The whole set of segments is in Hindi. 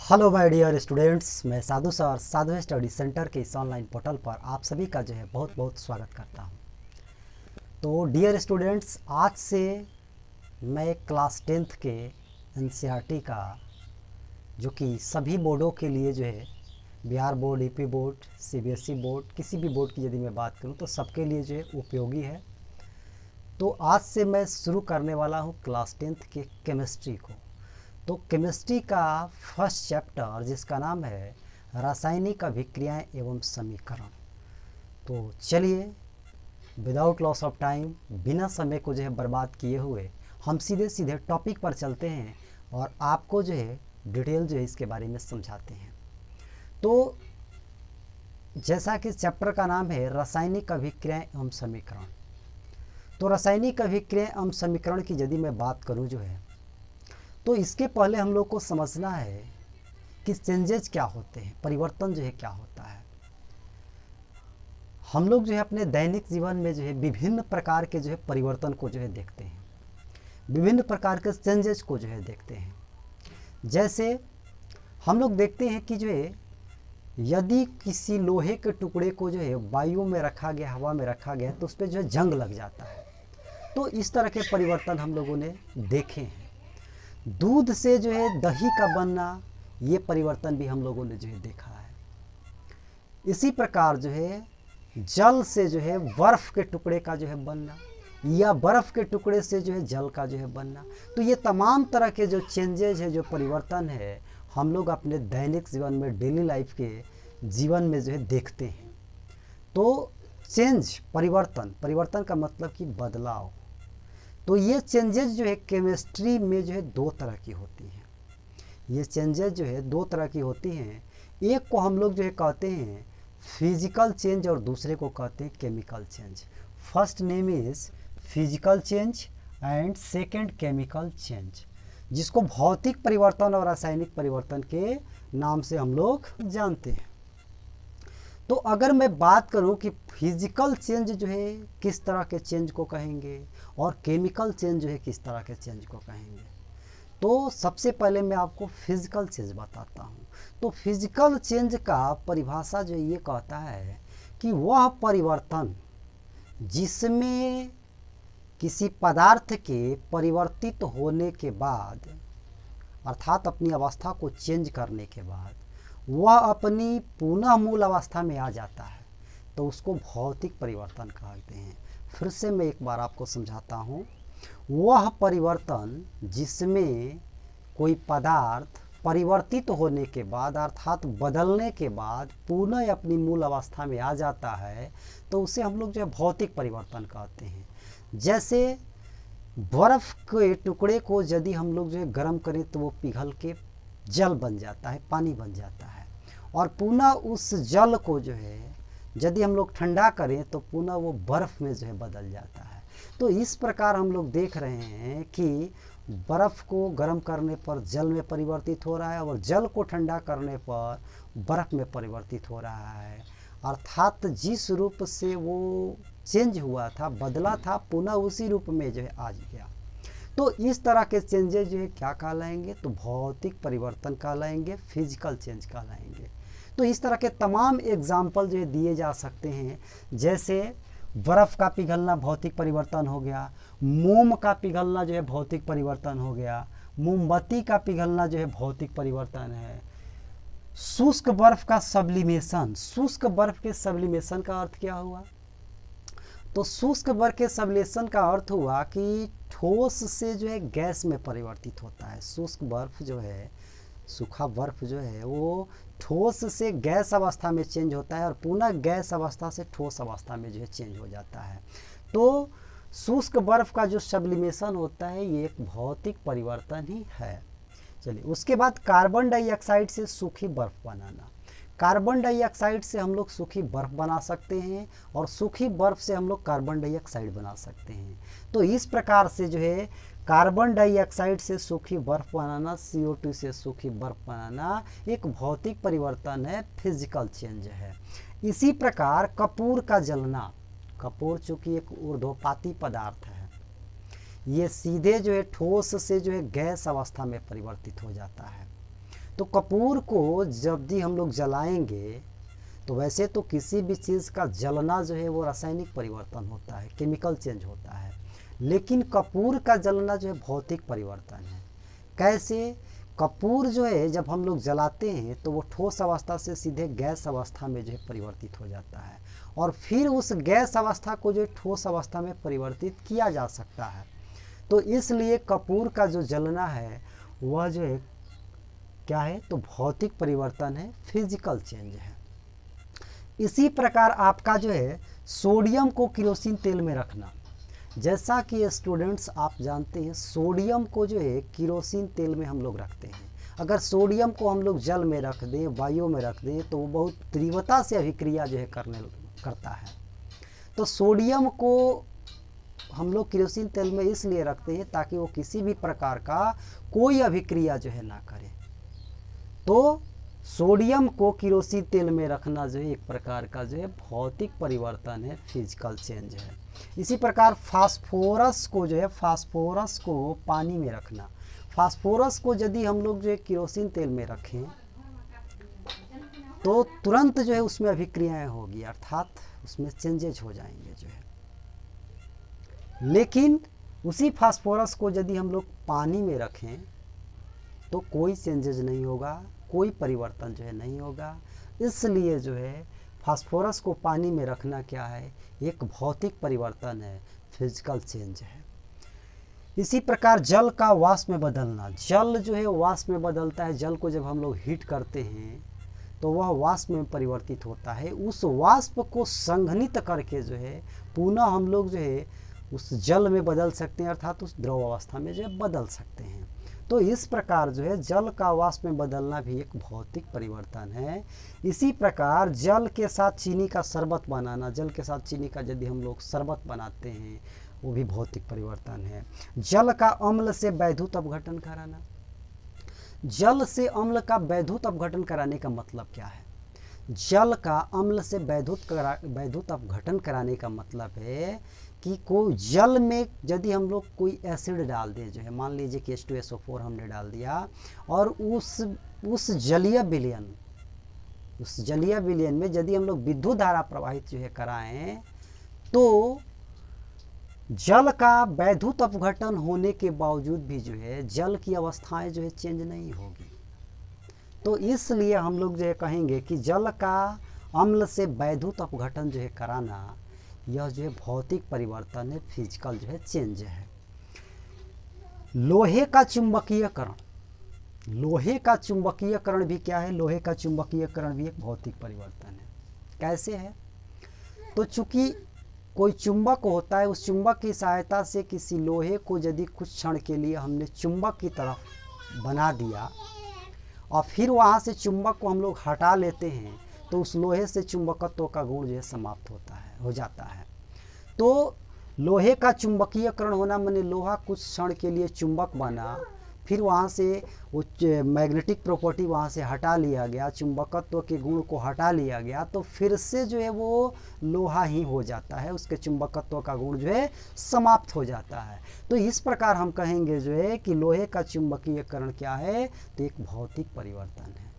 हेलो माय डियर स्टूडेंट्स, मैं साधु सर साधु स्टडी सेंटर के इस ऑनलाइन पोर्टल पर आप सभी का बहुत बहुत स्वागत करता हूं। तो डियर स्टूडेंट्स, आज से मैं क्लास 10th के एनसीईआरटी का जो कि सभी बोर्डों के लिए Bihar board, UP board, CBSE board, किसी भी बोर्ड की यदि मैं बात करूं तो सबके लिए उपयोगी है। तो आज से मैं शुरू करने वाला हूं क्लास 10th के केमिस्ट्री को। तो केमिस्ट्री का फर्स्ट चैप्टर जिसका नाम है रासायनिक अभिक्रियाएं एवं समीकरण। तो चलिए विदाउट लॉस ऑफ टाइम, बिना समय को बर्बाद किए हुए हम सीधे सीधे टॉपिक पर चलते हैं और आपको डिटेल इसके बारे में समझाते हैं। तो जैसा कि चैप्टर का नाम है रासायनिक अभिक्रियाएं एवं समीकरण, तो रासायनिक अभिक्रियाएं एवं समीकरण की यदि मैं बात करूं तो इसके पहले हम लोग को समझना है कि चेंजेज क्या होते हैं, परिवर्तन क्या होता है। हम लोग अपने दैनिक जीवन में विभिन्न प्रकार के परिवर्तन को देखते हैं, विभिन्न प्रकार के चेंजेज को देखते हैं। जैसे हम लोग देखते हैं कि यदि किसी लोहे के टुकड़े को वायु में रखा गया, हवा में रखा गया, तो उस पर जंग लग जाता है। तो इस तरह के परिवर्तन हम लोगों ने देखे हैं। दूध से दही का बनना, ये परिवर्तन भी हम लोगों ने देखा है। इसी प्रकार जल से बर्फ के टुकड़े का बनना, या बर्फ के टुकड़े से जल का बनना। तो ये तमाम तरह के चेंजेज है, जो परिवर्तन है, हम लोग अपने दैनिक जीवन में, डेली लाइफ के जीवन में देखते हैं। तो चेंज, परिवर्तन, परिवर्तन का मतलब कि बदलाव। तो ये चेंजेज केमिस्ट्री में दो तरह की होती हैं। ये चेंजेज दो तरह की होती हैं। एक को हम लोग कहते हैं फिजिकल चेंज और दूसरे को कहते हैं chemical change. First name is physical change and second chemical change, जिसको भौतिक परिवर्तन और रासायनिक परिवर्तन के नाम से हम लोग जानते हैं। तो अगर मैं बात करूं कि फिजिकल चेंज किस तरह के चेंज को कहेंगे और केमिकल चेंज किस तरह के चेंज को कहेंगे, तो सबसे पहले मैं आपको फिजिकल चेंज बताता हूं। तो फिजिकल चेंज का परिभाषा ये कहता है कि वह परिवर्तन जिसमें किसी पदार्थ के परिवर्तित होने के बाद, अर्थात अपनी अवस्था को चेंज करने के बाद वह अपनी पुनः मूल अवस्था में आ जाता है, तो उसको भौतिक परिवर्तन कहते हैं। फिर से मैं एक बार आपको समझाता हूँ। वह परिवर्तन जिसमें कोई पदार्थ परिवर्तित होने के बाद, अर्थात बदलने के बाद पुनः अपनी मूल अवस्था में आ जाता है, तो उसे हम लोग भौतिक परिवर्तन कहते हैं। जैसे बर्फ के टुकड़े को यदि हम लोग गर्म करें तो वो पिघल के जल बन जाता है, पानी बन जाता है, और पुनः उस जल को यदि हम लोग ठंडा करें तो पुनः वो बर्फ में बदल जाता है। तो इस प्रकार हम लोग देख रहे हैं कि बर्फ को गर्म करने पर जल में परिवर्तित हो रहा है और जल को ठंडा करने पर बर्फ में परिवर्तित हो रहा है। अर्थात जिस रूप से वो चेंज हुआ था, बदला था, पुनः उसी रूप में आ गया। तो इस तरह के चेंजेस क्या कहलाएंगे, तो भौतिक परिवर्तन कहलाएंगे, फिजिकल चेंज कहलाएंगे। तो इस तरह के तमाम एग्जाम्पल दिए जा सकते हैं। जैसे बर्फ़ का पिघलना भौतिक परिवर्तन हो गया, मोम का पिघलना भौतिक परिवर्तन हो गया, मोमबत्ती का पिघलना भौतिक परिवर्तन है। शुष्क बर्फ का सब्लिमेशन, शुष्क बर्फ के सब्लिमेशन का अर्थ क्या हुआ, तो शुष्क बर्फ के सब्लिमेशन का अर्थ हुआ कि ठोस से गैस में परिवर्तित होता है। शुष्क बर्फ सूखा बर्फ वो ठोस से गैस अवस्था में चेंज होता है और पुनः गैस अवस्था से ठोस अवस्था में चेंज हो जाता है। तो शुष्क बर्फ का सब्लिमेशन होता है, ये एक भौतिक परिवर्तन ही है। चलिए, उसके बाद कार्बन डाइऑक्साइड से सूखी बर्फ बनाना। कार्बन डाइऑक्साइड से हम लोग सूखी बर्फ बना सकते हैं और सूखी बर्फ से हम लोग कार्बन डाइऑक्साइड बना सकते हैं। तो इस प्रकार से कार्बन डाइऑक्साइड से सूखी बर्फ बनाना, CO2 से सूखी बर्फ बनाना एक भौतिक परिवर्तन है, फिजिकल चेंज है। इसी प्रकार कपूर का जलना, कपूर चूँकि एक ऊर्ध्वपाती पदार्थ है, ये सीधे ठोस से गैस अवस्था में परिवर्तित हो जाता है। तो कपूर को जब भी हम लोग जलाएंगे तो वैसे तो किसी भी चीज़ का जलना जो है वो रासायनिक परिवर्तन होता है, केमिकल चेंज होता है, लेकिन कपूर का जलना जो है भौतिक परिवर्तन है। कैसे? कपूर जो है जब हम लोग जलाते हैं तो वो ठोस अवस्था से सीधे गैस अवस्था में जो है परिवर्तित हो जाता है, और फिर उस गैस अवस्था को जो है ठोस अवस्था में परिवर्तित किया जा सकता है। तो इसलिए कपूर का जो जलना है वह जो है क्या है, तो भौतिक परिवर्तन है, फिजिकल चेंज है। इसी प्रकार आपका जो है सोडियम को केरोसिन तेल में रखना, जैसा कि स्टूडेंट्स आप जानते हैं सोडियम को जो है केरोसिन तेल में हम लोग रखते हैं। अगर सोडियम को हम लोग जल में रख दें, वायु में रख दें, तो वो बहुत तीव्रता से अभिक्रिया जो है करता है। तो सोडियम को हम लोग केरोसिन तेल में इसलिए रखते हैं ताकि वो किसी भी प्रकार का कोई अभिक्रिया जो है ना करे। तो सोडियम को केरोसिन तेल में रखना जो है एक प्रकार का जो है भौतिक परिवर्तन है, फिजिकल चेंज है। इसी प्रकार फास्फोरस को जो है, फास्फोरस को पानी में रखना, फास्फोरस को यदि हम लोग जो है केरोसिन तेल में रखें तो तुरंत जो है उसमें अभिक्रियाएं होगी, अर्थात उसमें चेंजेज हो जाएंगे जो है। लेकिन उसी फास्फोरस को यदि हम लोग पानी में रखें तो कोई चेंजेज नहीं होगा, कोई परिवर्तन जो है नहीं होगा। इसलिए जो है फास्फोरस को पानी में रखना क्या है, एक भौतिक परिवर्तन है, फिजिकल चेंज है। इसी प्रकार जल का वाष्प में बदलना, जल जो है वाष्प में बदलता है। जल को जब हम लोग हीट करते हैं तो वह वाष्प में परिवर्तित होता है। उस वाष्प को संघनित करके जो है पुनः हम लोग जो है उस जल में बदल सकते हैं, अर्थात उस द्रव अवस्था में जो है बदल सकते हैं। तो इस प्रकार जो है जल का वाष्प में बदलना भी एक भौतिक परिवर्तन है। इसी प्रकार जल के साथ चीनी का शरबत बनाना, जल के साथ चीनी का यदि हम लोग शरबत बनाते हैं वो भी भौतिक परिवर्तन है। जल का अम्ल से वैद्युत अपघटन कराना, जल से अम्ल का वैद्युत अपघटन कराने का मतलब क्या है? जल का अम्ल से वैद्युत अपघटन कराने का मतलब है कि कोई जल में यदि हम लोग कोई एसिड डाल दें, जो है मान लीजिए कि H2SO4 हमने डाल दिया, और उस जलीय विलयन में यदि हम लोग विद्युत धारा प्रवाहित जो है कराएं तो जल का वैद्युत अपघटन होने के बावजूद भी जो है जल की अवस्थाएं जो है चेंज नहीं होगी। तो इसलिए हम लोग जो है कहेंगे कि जल का अम्ल से वैद्युत अपघटन जो है कराना, यह जो है भौतिक परिवर्तन है, फिजिकल जो है चेंज है। लोहे का चुंबकीयकरण, लोहे का चुंबकीयकरण भी क्या है? लोहे का चुंबकीयकरण भी एक भौतिक परिवर्तन है। कैसे है? तो चूंकि कोई चुंबक होता है, उस चुंबक की सहायता से किसी लोहे को यदि कुछ क्षण के लिए हमने चुंबक की तरफ बना दिया और फिर वहाँ से चुंबक को हम लोग हटा लेते हैं तो उस लोहे से चुंबकत्व का गुण जो है समाप्त हो जाता है। तो लोहे का चुंबकीयकरण होना माने लोहा कुछ क्षण के लिए चुंबक बना, फिर वहाँ से वो मैग्नेटिक प्रॉपर्टी वहाँ से हटा लिया गया, चुंबकत्व के गुण को हटा लिया गया, तो फिर से जो है वो लोहा ही हो जाता है, उसके चुंबकत्व का गुण जो है समाप्त हो जाता है। तो इस प्रकार हम कहेंगे जो है कि लोहे का चुंबकीयकरण क्या है? तो एक भौतिक परिवर्तन है।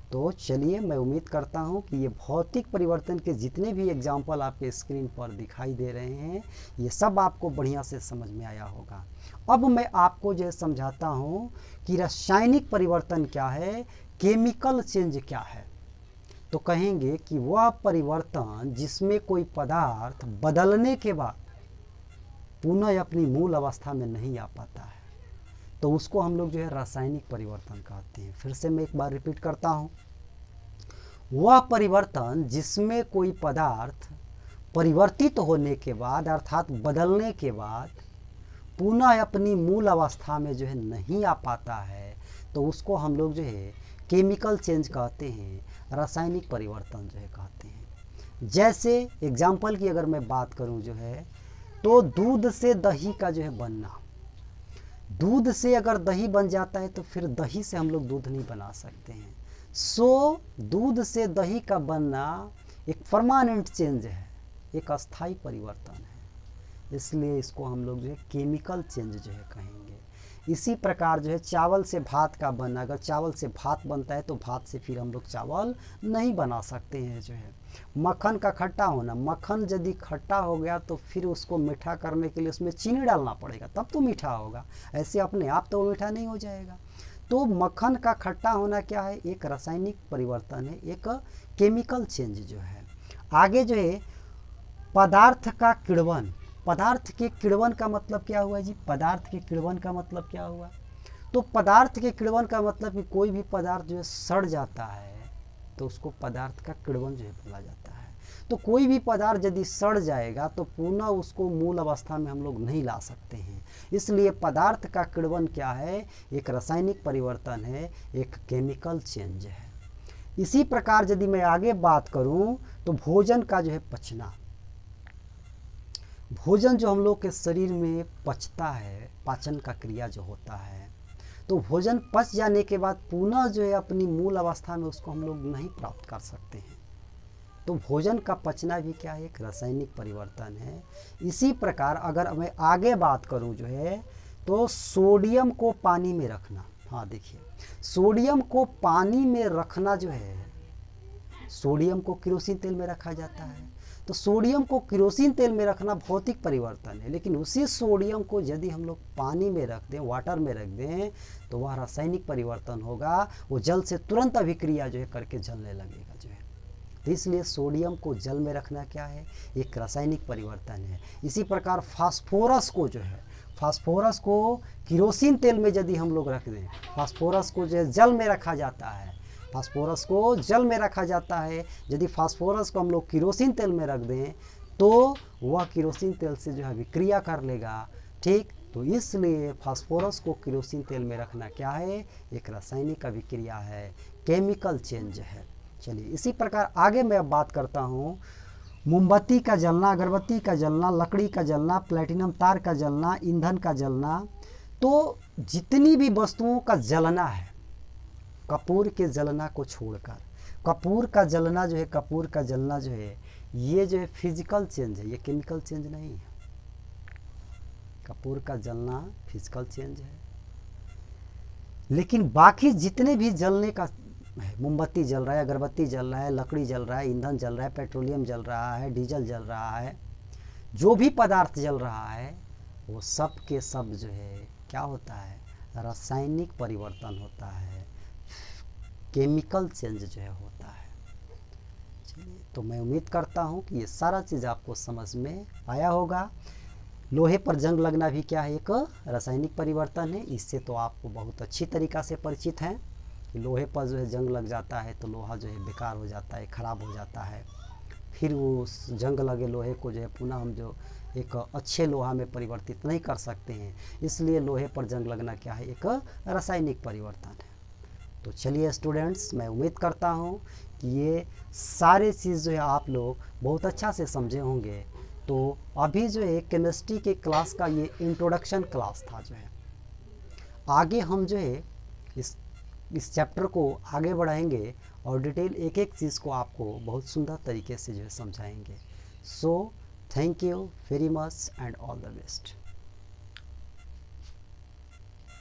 तो चलिए, मैं उम्मीद करता हूँ कि ये भौतिक परिवर्तन के जितने भी एग्जाम्पल आपके स्क्रीन पर दिखाई दे रहे हैं ये सब आपको बढ़िया से समझ में आया होगा। अब मैं आपको जो समझाता हूँ कि रासायनिक परिवर्तन क्या है, केमिकल चेंज क्या है। तो कहेंगे कि वह परिवर्तन जिसमें कोई पदार्थ बदलने के बाद पुनः अपनी मूल अवस्था में नहीं आ पाता है, तो उसको हम लोग जो है रासायनिक परिवर्तन कहते हैं। फिर से मैं एक बार रिपीट करता हूँ, वह परिवर्तन जिसमें कोई पदार्थ परिवर्तित होने के बाद अर्थात बदलने के बाद पुनः अपनी मूल अवस्था में जो है नहीं आ पाता है, तो उसको हम लोग जो है केमिकल चेंज कहते हैं, रासायनिक परिवर्तन जो है कहते हैं। जैसे एग्जाम्पल की अगर मैं बात करूं जो है, तो दूध से दही का जो है बनना, दूध से अगर दही बन जाता है तो फिर दही से हम लोग दूध नहीं बना सकते हैं। सो दूध से दही का बनना एक परमानेंट चेंज है, एक अस्थाई परिवर्तन है, इसलिए इसको हम लोग जो है केमिकल चेंज जो है कहेंगे। इसी प्रकार जो है चावल से भात का बनना, अगर चावल से भात बनता है तो भात से फिर हम लोग चावल नहीं बना सकते हैं जो है। मक्खन का खट्टा होना, मक्खन यदि खट्टा हो गया तो फिर उसको मीठा करने के लिए उसमें चीनी डालना पड़ेगा, तब तो मीठा होगा, ऐसे अपने आप तो मीठा नहीं हो जाएगा। तो मक्खन का खट्टा होना क्या है, एक रासायनिक परिवर्तन है, एक केमिकल चेंज जो है। आगे जो है पदार्थ का किण्वन, पदार्थ के किण्वन का मतलब क्या हुआ जी, पदार्थ के किण्वन का मतलब क्या हुआ, तो पदार्थ के किण्वन का मतलब कि कोई भी पदार्थ जो है सड़ जाता है तो उसको पदार्थ का किण्वन जो है बोला जाता है। तो कोई भी पदार्थ यदि सड़ जाएगा तो पुनः उसको मूल अवस्था में हम लोग नहीं ला सकते हैं, इसलिए पदार्थ का किण्वन क्या है, एक रासायनिक परिवर्तन है, एक केमिकल चेंज है। इसी प्रकार यदि मैं आगे बात करूं तो भोजन का जो है पचना, भोजन जो हम लोग के शरीर में पचता है, पाचन का क्रिया जो होता है, तो भोजन पच जाने के बाद पुनः जो है अपनी मूल अवस्था में उसको हम लोग नहीं प्राप्त कर सकते हैं। तो भोजन का पचना भी क्या है, एक रासायनिक परिवर्तन है। इसी प्रकार अगर मैं आगे बात करूं जो है तो सोडियम को पानी में रखना, हाँ देखिए सोडियम को पानी में रखना जो है, सोडियम को केरोसिन तेल में रखा जाता है, तो सोडियम को केरोसिन तेल में रखना भौतिक परिवर्तन है, लेकिन उसी सोडियम को यदि हम लोग पानी में रख दें, वाटर में रख दें, तो वह रासायनिक परिवर्तन होगा, वो जल से तुरंत अभिक्रिया जो है करके जलने लगेगा जो है। तो इसलिए सोडियम को जल में रखना क्या है, एक रासायनिक परिवर्तन है। इसी प्रकार फास्फोरस को जो है, फास्फोरस को केरोसिन तेल में यदि हम लोग रख दें, फास्फोरस को जो है जल में रखा जाता है, फास्फोरस को जल में रखा जाता है, यदि फास्फोरस को हम लोग केरोसिन तेल में रख दें तो वह केरोसिन तेल से जो है विक्रिया कर लेगा, ठीक। तो इसलिए फास्फोरस को केरोसिन तेल में रखना क्या है, एक रासायनिक अभिक्रिया है, केमिकल चेंज है। चलिए इसी प्रकार आगे मैं अब बात करता हूँ, मोमबत्ती का जलना, अगरबत्ती का जलना, लकड़ी का जलना, प्लेटिनम तार का जलना, ईंधन का जलना, तो जितनी भी वस्तुओं का जलना है, कपूर के जलना को छोड़कर, कपूर का जलना जो है, कपूर का जलना जो है ये जो है फिजिकल चेंज है, ये केमिकल चेंज नहीं है। कपूर का जलना फिजिकल चेंज है, लेकिन बाकी जितने भी जलने का है, मोमबत्ती जल रहा है, अगरबत्ती जल रहा है, लकड़ी जल रहा है, ईंधन जल रहा है, पेट्रोलियम जल रहा है, डीजल जल रहा है, जो भी पदार्थ जल रहा है वो सब के सब जो है क्या होता है, रासायनिक परिवर्तन होता है, केमिकल चेंज जो है होता है। चलिए तो मैं उम्मीद करता हूँ कि ये सारा चीज़ आपको समझ में आया होगा। लोहे पर जंग लगना भी क्या है, एक रासायनिक परिवर्तन है, इससे तो आपको बहुत अच्छी तरीक़ा से परिचित हैं कि लोहे पर जो है जंग लग जाता है तो लोहा जो है बेकार हो जाता है, ख़राब हो जाता है, फिर वो उस जंग लगे लोहे को जो है पुनः हम जो एक अच्छे लोहा में परिवर्तित नहीं कर सकते हैं, इसलिए लोहे पर जंग लगना क्या है, एक रासायनिक परिवर्तन है। तो चलिए स्टूडेंट्स, मैं उम्मीद करता हूँ कि ये सारे चीज़ जो है आप लोग बहुत अच्छा से समझे होंगे। तो अभी जो है केमिस्ट्री के क्लास का ये इंट्रोडक्शन क्लास था जो है, आगे हम जो है इस चैप्टर को आगे बढ़ाएंगे और डिटेल एक एक चीज़ को आपको बहुत सुंदर तरीके से जो है समझाएंगे। So thank you very much and all the best.